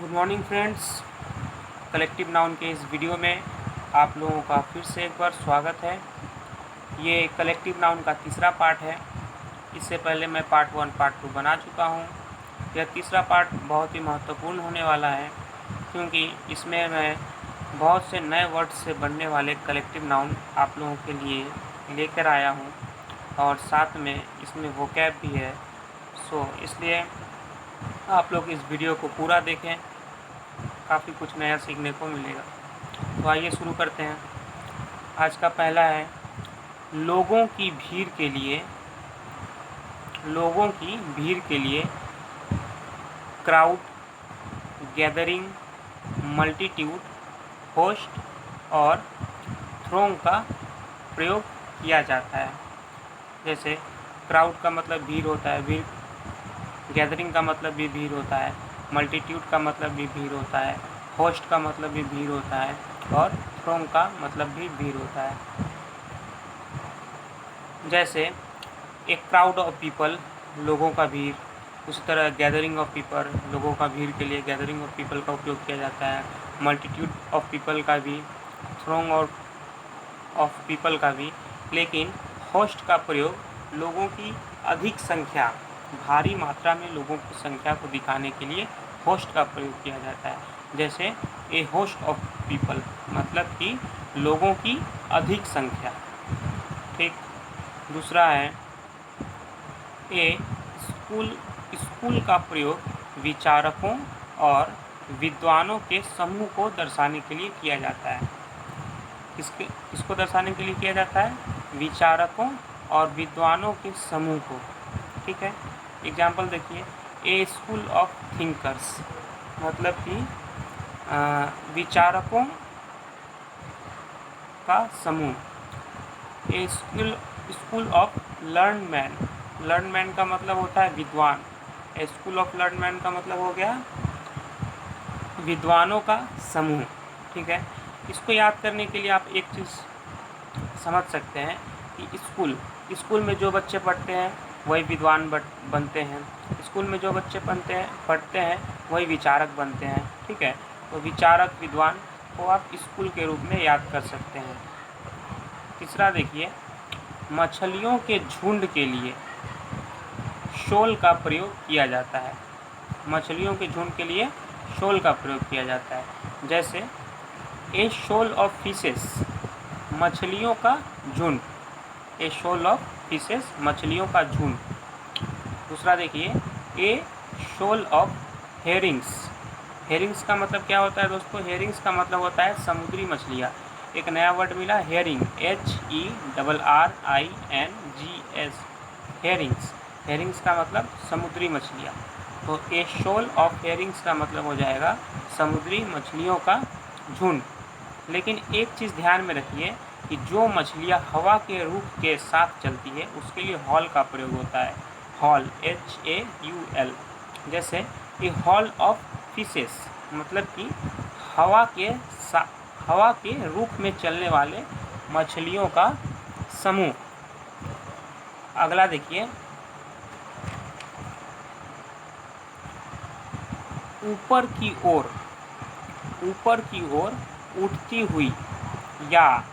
Good morning friends. Collective noun के इस video में आप लोगों का फिर से एक बार स्वागत है। ये कलेक्टिव नाउन का तीसरा पार्ट है। इससे पहले मैं पार्ट 1 पार्ट 2 बना चुका हूँ। यह तीसरा पार्ट बहुत ही महत्वपूर्ण होने वाला है क्योंकि इसमें मैं बहुत से नए वर्ड्स से बनने वाले कलेक्टिव नाउन आप लोगों के लिए लेकर आया हूँ और साथ में इसमें वोकैब भी है। इसलिए आप लोग इस वीडियो को पूरा देखें, काफ़ी कुछ नया सीखने को मिलेगा। तो आइए शुरू करते हैं। आज का पहला है लोगों की भीड़ के लिए क्राउड, गैदरिंग, मल्टीट्यूड, होस्ट और थ्रोंग का प्रयोग किया जाता है। जैसे क्राउड का मतलब भीड़ होता है, गैदरिंग का मतलब भी भीड़ होता है, मल्टीट्यूड का मतलब भी भीड़ होता है, होस्ट का मतलब भी भीड़ होता है और थ्रोंग का मतलब भी भीड़ होता है। जैसे एक क्राउड ऑफ पीपल, लोगों का भीड़। उसी तरह गैदरिंग ऑफ पीपल, लोगों का भीड़ के लिए गैदरिंग ऑफ पीपल का उपयोग किया जाता है। मल्टीट्यूड ऑफ पीपल का भी, थ्रोंग ऑफ पीपल का भी। लेकिन होस्ट का प्रयोग लोगों की अधिक संख्या, भारी मात्रा में लोगों की संख्या को दिखाने के लिए होस्ट का प्रयोग किया जाता है। जैसे ए होस्ट ऑफ पीपल मतलब कि लोगों की अधिक संख्या। ठीक। दूसरा है ए स्कूल का प्रयोग विचारकों और विद्वानों के समूह को दर्शाने के लिए किया जाता है। इसको दर्शाने के लिए किया जाता है विचारकों और विद्वानों के समूह को। ठीक है। एग्जाम्पल देखिए, ए स्कूल ऑफ थिंकर्स मतलब कि विचारकों का समूह। ए स्कूल ऑफ लर्न मैन का मतलब होता है विद्वान। ए स्कूल ऑफ लर्न मैन का मतलब हो गया विद्वानों का समूह। ठीक है। इसको याद करने के लिए आप एक चीज़ समझ सकते हैं कि स्कूल में जो बच्चे पढ़ते हैं वही विद्वान बनते हैं। स्कूल में जो बच्चे पढ़ते हैं वही विचारक बनते हैं। ठीक है। तो विचारक, विद्वान को आप स्कूल के रूप में याद कर सकते हैं। तीसरा देखिए, मछलियों के झुंड के लिए शोल का प्रयोग किया जाता है। मछलियों के झुंड के लिए शोल का प्रयोग किया जाता है। जैसे ए शोल ऑफ फिशेस, मछलियों का झुंड। ए शोल ऑफ फिशेस, मछलियों का झुंड। दूसरा देखिए, ए शोल ऑफ हेरिंग्स। हेरिंग्स का मतलब क्या होता है दोस्तों? हेरिंग्स का मतलब होता है समुद्री मछलियाँ। एक नया वर्ड मिला, हेरिंग, HERRINGS, हेरिंग्स। हेरिंग्स का मतलब समुद्री मछलियाँ। तो ए शोल ऑफ हेरिंग्स का मतलब हो जाएगा समुद्री मछलियों का झुंड। लेकिन एक चीज़ ध्यान में रखिए कि जो मछलियाँ हवा के रुख के साथ चलती है उसके लिए हॉल का प्रयोग होता है। Hall, HAUL। जैसे ए हॉल ऑफ फिशेस मतलब कि हवा के रुख में चलने वाले मछलियों का समूह। अगला देखिए, ऊपर की ओर उठती हुई या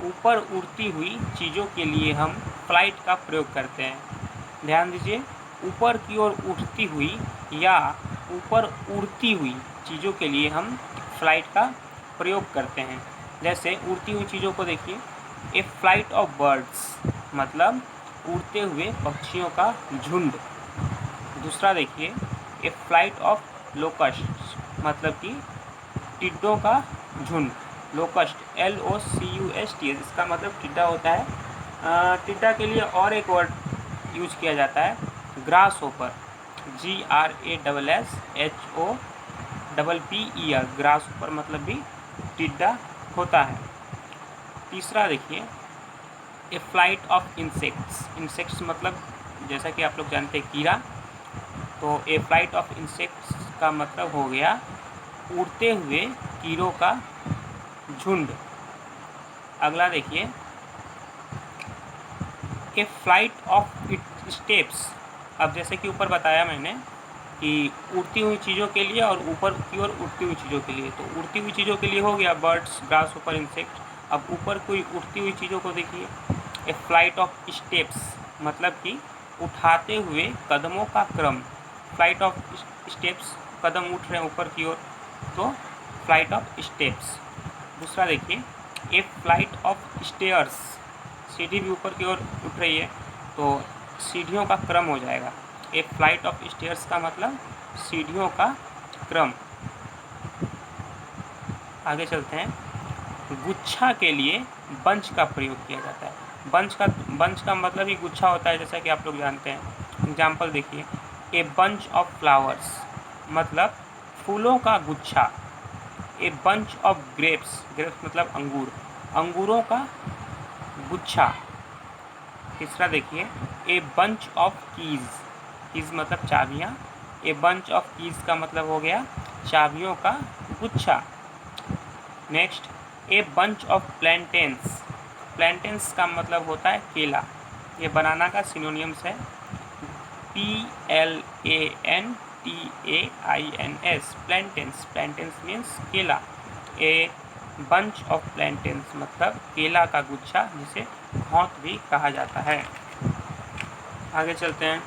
ऊपर उड़ती हुई चीज़ों के लिए हम फ्लाइट का प्रयोग करते हैं। ध्यान दीजिए, ऊपर की ओर उठती हुई या ऊपर उड़ती हुई चीज़ों के लिए हम फ्लाइट का प्रयोग करते हैं। जैसे उड़ती हुई चीज़ों को देखिए, ए फ्लाइट ऑफ बर्ड्स मतलब उड़ते हुए पक्षियों का झुंड। दूसरा देखिए, ए फ्लाइट ऑफ लोकस्ट मतलब कि टिड्डों का झुंड। लोकस्ट, LOCUST, इसका मतलब टिड्डा होता है। टिड्डा के लिए और एक वर्ड यूज किया जाता है, grass hopper, GRASSHOPPER, grass hopper मतलब भी टिड्डा होता है। तीसरा देखिए, ए फ्लाइट ऑफ इंसेक्ट्स मतलब जैसा कि आप लोग जानते हैं कीड़ा। तो ए फ्लाइट ऑफ इंसेक्ट्स का मतलब हो गया उड़ते हुए कीड़ों का झुंड। अगला देखिए, ए फ्लाइट ऑफ स्टेप्स। अब जैसे कि ऊपर बताया मैंने कि उड़ती हुई चीज़ों के लिए और ऊपर की ओर उड़ती हुई चीज़ों के लिए। तो उड़ती हुई चीज़ों के लिए हो गया बर्ड्स, ग्रास ऊपर इंसेक्ट। अब ऊपर कोई उड़ती हुई चीज़ों को देखिए, ए फ्लाइट ऑफ स्टेप्स, मतलब कि उठाते हुए कदमों का क्रम। फ्लाइट ऑफ स्टेप्स, कदम उठ रहे हैं ऊपर की ओर, तो फ्लाइट ऑफ स्टेप्स। दूसरा देखिए, ए फ्लाइट ऑफ स्टेयर्स, सीढ़ी भी ऊपर की ओर उठ रही है तो सीढ़ियों का क्रम हो जाएगा। ए फ्लाइट ऑफ स्टेयर्स का मतलब सीढ़ियों का क्रम। आगे चलते हैं, गुच्छा के लिए बंच का प्रयोग किया जाता है। बंच का मतलब ही गुच्छा होता है, जैसा कि आप लोग जानते हैं। एग्जाम्पल देखिए, ए बंच ऑफ फ्लावर्स मतलब फूलों का गुच्छा। A bunch of grapes, grapes मतलब अंगूर, अंगूरों का गुच्छा। तीसरा देखिए, a bunch of keys, keys मतलब चाबियाँ। ए बंच ऑफ कीज़ का मतलब हो गया चाबियों का गुच्छा। नेक्स्ट, ए बंच ऑफ प्लैंटेन्स, प्लैंटेन्स का मतलब होता है केला। ये बनाना का सिनोनियम्स है, PLANTAINS, प्लैंटेन्स। प्लैंटेन्स मीन्स केला। ए बंच ऑफ प्लैंटेन्स मतलब केला का गुच्छा, जिसे घौंत भी कहा जाता है। आगे चलते हैं,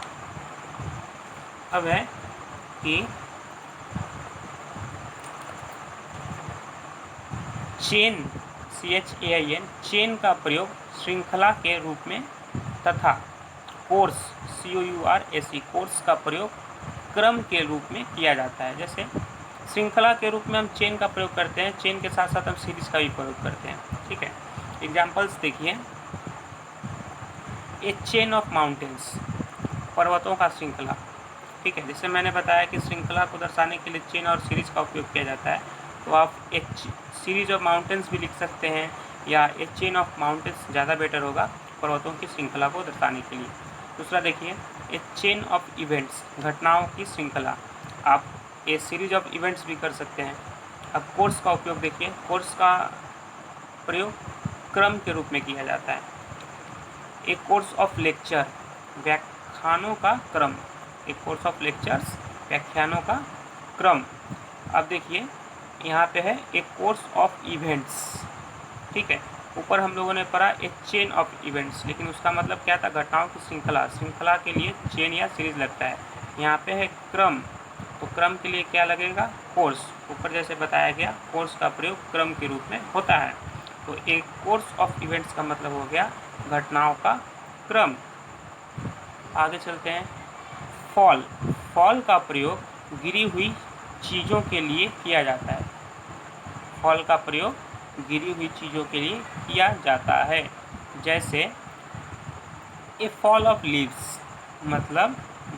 अब है कि चेन, CHAIN, चेन का प्रयोग श्रृंखला के रूप में तथा कोर्स, COURSE, कोर्स का प्रयोग क्रम के रूप में किया जाता है। जैसे श्रृंखला के रूप में हम चेन का प्रयोग करते हैं, चेन के साथ साथ हम सीरीज का भी प्रयोग करते हैं। ठीक है, एग्जाम्पल्स देखिए, ए चेन ऑफ माउंटेन्स, पर्वतों का श्रृंखला। ठीक है, जैसे मैंने बताया कि श्रृंखला को दर्शाने के लिए चेन और सीरीज का उपयोग किया जाता है, तो आप एक सीरीज ऑफ माउंटेन्स भी लिख सकते हैं, या ए चेन ऑफ माउंटेन्स ज़्यादा बेटर होगा पर्वतों की श्रृंखला को दर्शाने के लिए। दूसरा देखिए, ए चेन ऑफ इवेंट्स, घटनाओं की श्रृंखला। आप ए सीरीज ऑफ इवेंट्स भी कर सकते हैं। अब कोर्स का उपयोग देखिए, कोर्स का प्रयोग क्रम के रूप में किया जाता है। ए कोर्स ऑफ लेक्चर, व्याख्यानों का क्रम। ए कोर्स ऑफ लेक्चर्स, व्याख्यानों का क्रम। अब देखिए, यहाँ पे है ए कोर्स ऑफ इवेंट्स। ठीक है, ऊपर हम लोगों ने पढ़ा ए चेन ऑफ इवेंट्स, लेकिन उसका मतलब क्या था, घटनाओं की श्रृंखला। श्रृंखला के लिए चेन या सीरीज लगता है। यहाँ पे है क्रम, तो क्रम के लिए क्या लगेगा, कोर्स। ऊपर जैसे बताया गया, कोर्स का प्रयोग क्रम के रूप में होता है। तो एक कोर्स ऑफ इवेंट्स का मतलब हो गया घटनाओं का क्रम। आगे चलते हैं, फॉल, फॉल का प्रयोग गिरी हुई चीज़ों के लिए किया जाता है। फॉल का प्रयोग गिरी हुई चीज़ों के लिए किया जाता है। जैसे ए फॉल ऑफ लीव्स मतलब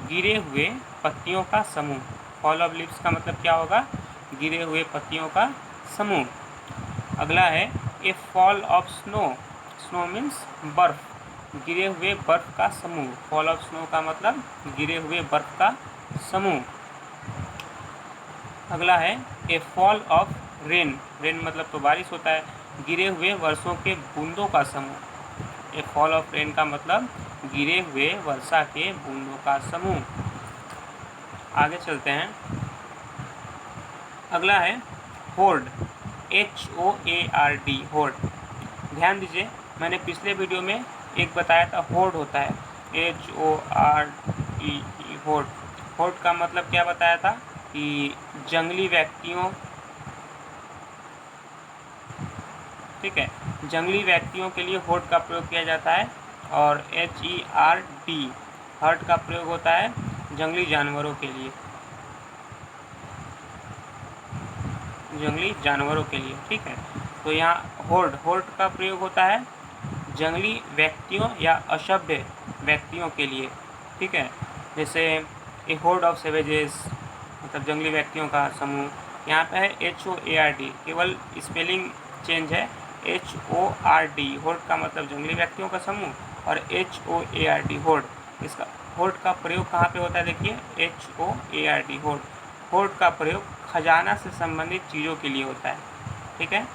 गिरे हुए पत्तियों का समूह। फॉल ऑफ लीव्स का मतलब क्या होगा, गिरे हुए पत्तियों का समूह। अगला है a fall of snow, snow means बर्फ, गिरे हुए बर्फ का समूह। फॉल ऑफ स्नो का मतलब गिरे हुए बर्फ का समूह। अगला है a fall of rain, rain मतलब तो बारिश होता है, गिरे हुए वर्षों के बूंदों का समूह। ए फॉल ऑफ रेन का मतलब गिरे हुए वर्षा के बूंदों का समूह। आगे चलते हैं, अगला है होर्ड, HOARD, होर्ड। ध्यान दीजिए, मैंने पिछले वीडियो में एक बताया था होर्ड होता है, HORD, होर्ड। होर्ड का मतलब क्या बताया था कि जंगली व्यक्तियों, ठीक है, जंगली व्यक्तियों के लिए होर्ड का प्रयोग किया जाता है। और HERD, हर्ड का प्रयोग होता है जंगली जानवरों के लिए, जंगली जानवरों के लिए। ठीक है, तो यहाँ होर्ड, होर्ड का प्रयोग होता है जंगली व्यक्तियों या असभ्य व्यक्तियों के लिए। ठीक है, जैसे ए होर्ड ऑफ सेवेजेस मतलब जंगली व्यक्तियों का समूह। यहाँ पे है HOARD, केवल स्पेलिंग चेंज है। HORD, होर्ड का मतलब जंगली व्यक्तियों का समूह, और HOARD, होर्ड। इसका होर्ड का प्रयोग कहाँ पे होता है, देखिए HOARD, होर्ड। होर्ड का प्रयोग खजाना से संबंधित चीज़ों के लिए होता है। ठीक है,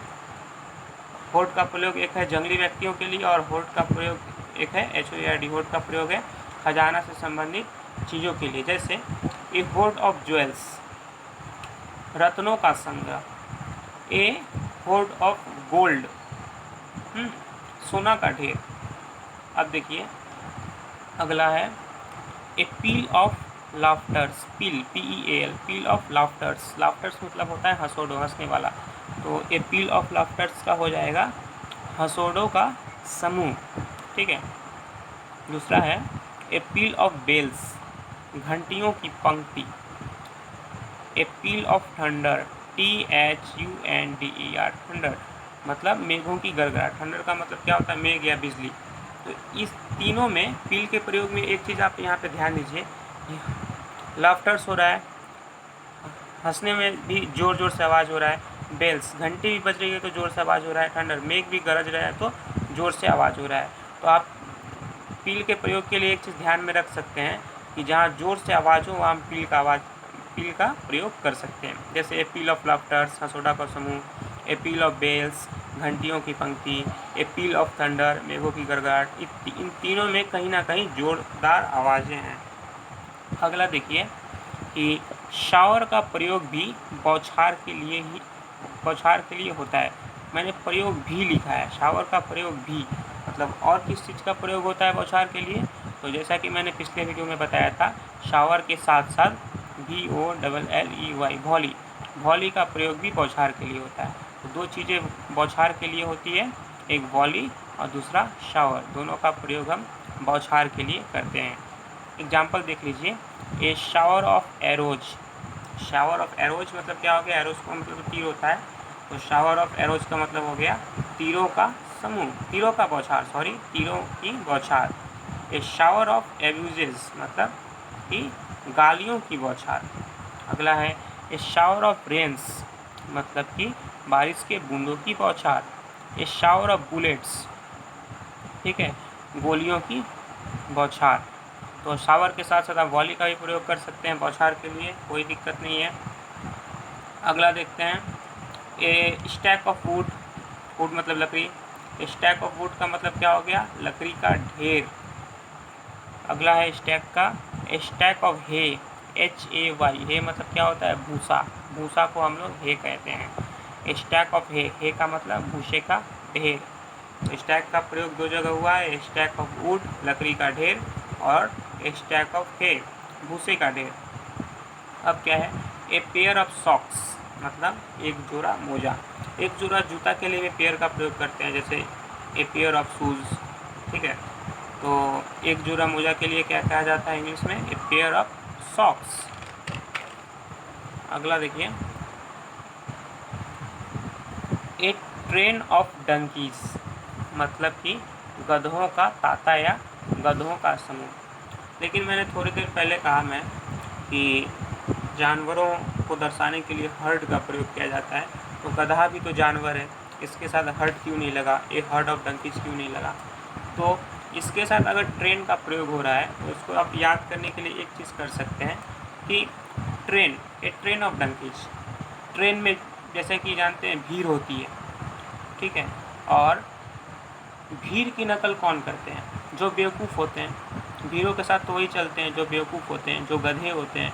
होर्ड का प्रयोग एक है जंगली व्यक्तियों के लिए, और होर्ड का प्रयोग एक है HOARD, होर्ड का प्रयोग है खजाना से संबंधित चीज़ों के लिए। जैसे ए होर्ड ऑफ ज्वेल्स, रत्नों का संग्रह। ए होर्ड ऑफ गोल्ड, सोना का ढेर। अब देखिए अगला है ए peal of laughters, peel PEAL, peel of laughters. Laughters मतलब होता है हंसोड़ो, हंसने वाला। तो ए पील ऑफ लाफ्टर्स का हो जाएगा हंसोड़ों का समूह, ठीक है। दूसरा है ए पील ऑफ बेल्स, घंटियों की पंक्ति। A peal of thunder, THUNDER, thunder मतलब मेघों की गड़गड़ाहट। थंडर का मतलब क्या होता है, मेघ या बिजली। तो इस तीनों में पील के प्रयोग में एक चीज़ आप यहाँ पे ध्यान दीजिए, लाफ्टर्स हो रहा है, हंसने में भी ज़ोर ज़ोर से आवाज़ हो रहा है। बेल्स, घंटी भी बज रही है तो ज़ोर से आवाज़ हो रहा है। थंडर, मेघ भी गरज रहा है तो ज़ोर से आवाज़ हो रहा है। तो आप पील के प्रयोग के लिए एक चीज़ ध्यान में रख सकते हैं कि जहाँ ज़ोर से आवाज़ हो वहाँ हम पील का प्रयोग कर सकते हैं। जैसे ए पील ऑफ लाफ्टर्स, हंसोड़ा का समूह, ए पील ऑफ बेल्स, घंटियों की पंक्ति, ए पील ऑफ थंडर, मेघों की गड़गड़ाहट। इन तीनों में कहीं ना कहीं जोरदार आवाज़ें हैं। अगला देखिए कि शावर का प्रयोग भी बौछार के लिए होता है। मैंने प्रयोग भी लिखा है, शावर का प्रयोग भी मतलब और किस चीज़ का प्रयोग होता है बौछार के लिए। तो जैसा कि मैंने पिछले वीडियो में बताया था, शावर के साथ साथ VOLLEY, वॉली का प्रयोग भी बौछार के लिए होता है। तो दो चीज़ें बौछार के लिए होती है, एक वॉली और दूसरा शावर। दोनों का प्रयोग हम बौछार के लिए करते हैं। एग्जाम्पल देख लीजिए, a shower of arrows. Shower of arrows मतलब क्या हो गया, एरोज का मतलब तीर होता है, तो शावर ऑफ एरोज का मतलब हो गया तीरों का समूह, तीरों की बौछार। ए शावर ऑफ एब्यूजेस मतलब कि गालियों की बौछार। अगला है ए शावर ऑफ रेन्स मतलब कि बारिश के बूंदों की बौछार। ए शावर ऑफ बुलेट्स, ठीक है, गोलियों की बौछार। तो शावर के साथ साथ आप वॉली का भी प्रयोग कर सकते हैं बौछार के लिए, कोई दिक्कत नहीं है। अगला देखते हैं ए स्टैक ऑफ वुड, वुड मतलब लकड़ी। स्टैक ऑफ वुड का मतलब क्या हो गया, लकड़ी का ढेर। अगला है स्टैक ऑफ हे, HAY, हे मतलब क्या होता है, भूसा। भूसा को हम लोग हे कहते हैं। स्टैक ऑफ हे का मतलब भूसे का ढेर। तो स्टैक का प्रयोग दो जगह हुआ है, स्टैक ऑफ वुड लकड़ी का ढेर और स्टैक ऑफ हे भूसे का ढेर। अब क्या है, ए पेयर ऑफ सॉक्स मतलब एक जोड़ा मोजा। एक जोड़ा जूता के लिए भी पेयर का प्रयोग करते हैं, जैसे ए पेयर ऑफ शूज़, ठीक है। तो एक जोड़ा मोजा के लिए क्या कहा जाता है इंग्लिश में, ए पेयर ऑफ सॉक्स। अगला देखिए ए ट्रेन ऑफ डंकीज मतलब कि गधों का तांता या गधों का समूह। लेकिन मैंने थोड़ी देर पहले कहा मैं कि जानवरों को दर्शाने के लिए हर्ड का प्रयोग किया जाता है, तो गधा भी तो जानवर है, इसके साथ हर्ड क्यों नहीं लगा, ए हर्ड ऑफ डंकीज क्यों नहीं लगा। तो इसके साथ अगर ट्रेन का प्रयोग हो रहा है तो इसको आप याद करने के लिए एक चीज़ कर सकते हैं कि train, A train of donkeys, train में जैसे कि जानते हैं भीड़ होती है, ठीक है, और भीड़ की नकल कौन करते हैं, जो बेवकूफ़ होते हैं। भीड़ों के साथ तो वही चलते हैं जो बेवकूफ़ होते हैं, जो गधे होते हैं।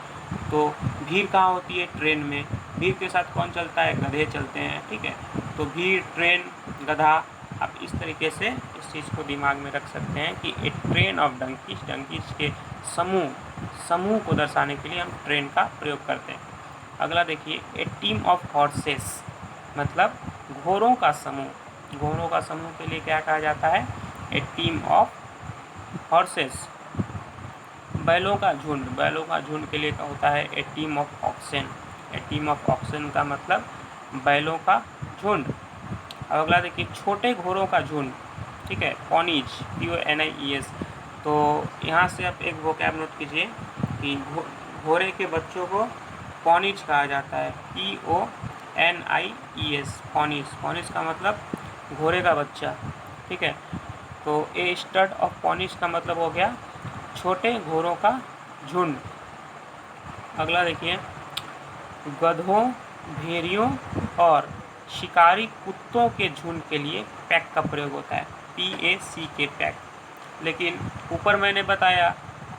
तो भीड़ कहाँ होती है, ट्रेन में। भीड़ के साथ कौन चलता है, गधे चलते हैं, ठीक है। तो भीड़, ट्रेन, गधा, आप इस तरीके से इस चीज़ को दिमाग में रख सकते हैं कि ए ट्रेन ऑफ डंकीज, डंकीज के समूह को दर्शाने के लिए हम ट्रेन का प्रयोग करते हैं। अगला देखिए ए टीम ऑफ हॉर्सेस मतलब घोड़ों का समूह। घोड़ों का समूह के लिए क्या कहा जाता है, ए टीम ऑफ हॉर्सेस। बैलों का झुंड, बैलों का झुंड के लिए क्या होता है, a team of oxen. A team of oxen का मतलब बैलों का झुंड। अब अगला देखिए छोटे घोड़ों का झुंड, ठीक है, पॉनीज, PONIES। तो यहाँ से आप एक वोकैब नोट कीजिए कि घोड़े के बच्चों को पॉनीज कहा जाता है, PONIES, पॉनीज। पॉनीज का मतलब घोड़े का बच्चा, ठीक है। तो ए स्टड ऑफ पॉनीज का मतलब हो गया छोटे घोड़ों का झुंड। अगला देखिए गधों, भेड़ियों और शिकारी कुत्तों के झुंड के लिए पैक का प्रयोग होता है, PACK, पैक। लेकिन ऊपर मैंने बताया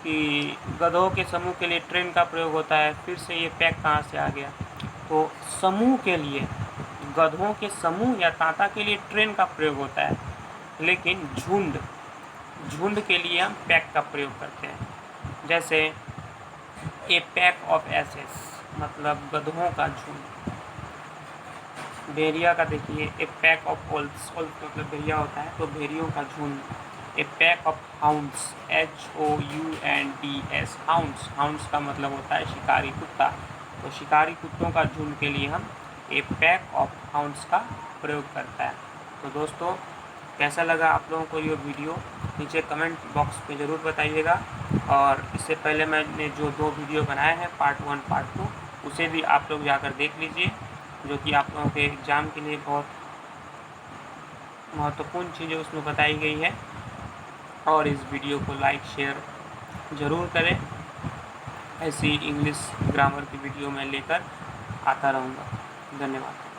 कि गधों के समूह के लिए ट्रेन का प्रयोग होता है, फिर से ये पैक कहाँ से आ गया। तो समूह के लिए, गधों के समूह या तांता के लिए ट्रेन का प्रयोग होता है, लेकिन झुंड के लिए हम पैक का प्रयोग करते हैं। जैसे ए पैक ऑफ एसेस मतलब गधों का झुंड। भेड़िया का देखिए, ए पैक ऑफ ओल्स मतलब भेड़िया होता है, तो भेड़ियों का झुंड। A pack of hounds, HOUNDS, hounds का मतलब होता है शिकारी कुत्ता, तो शिकारी कुत्तों का झुंड के लिए हम ए पैक ऑफ हाउंड्स का प्रयोग करता है। तो दोस्तों, कैसा लगा आप लोगों को ये वीडियो, नीचे कमेंट बॉक्स में ज़रूर बताइएगा। और इससे पहले मैंने जो 2 वीडियो बनाए हैं, पार्ट 1 पार्ट 2, उसे भी आप लोग जाकर देख लीजिए, जो कि आप लोगों के एग्ज़ाम के लिए बहुत महत्वपूर्ण चीज़ें उसमें बताई गई है। और इस वीडियो को लाइक शेयर ज़रूर करें। ऐसी इंग्लिश ग्रामर की वीडियो मैं लेकर आता रहूँगा। धन्यवाद।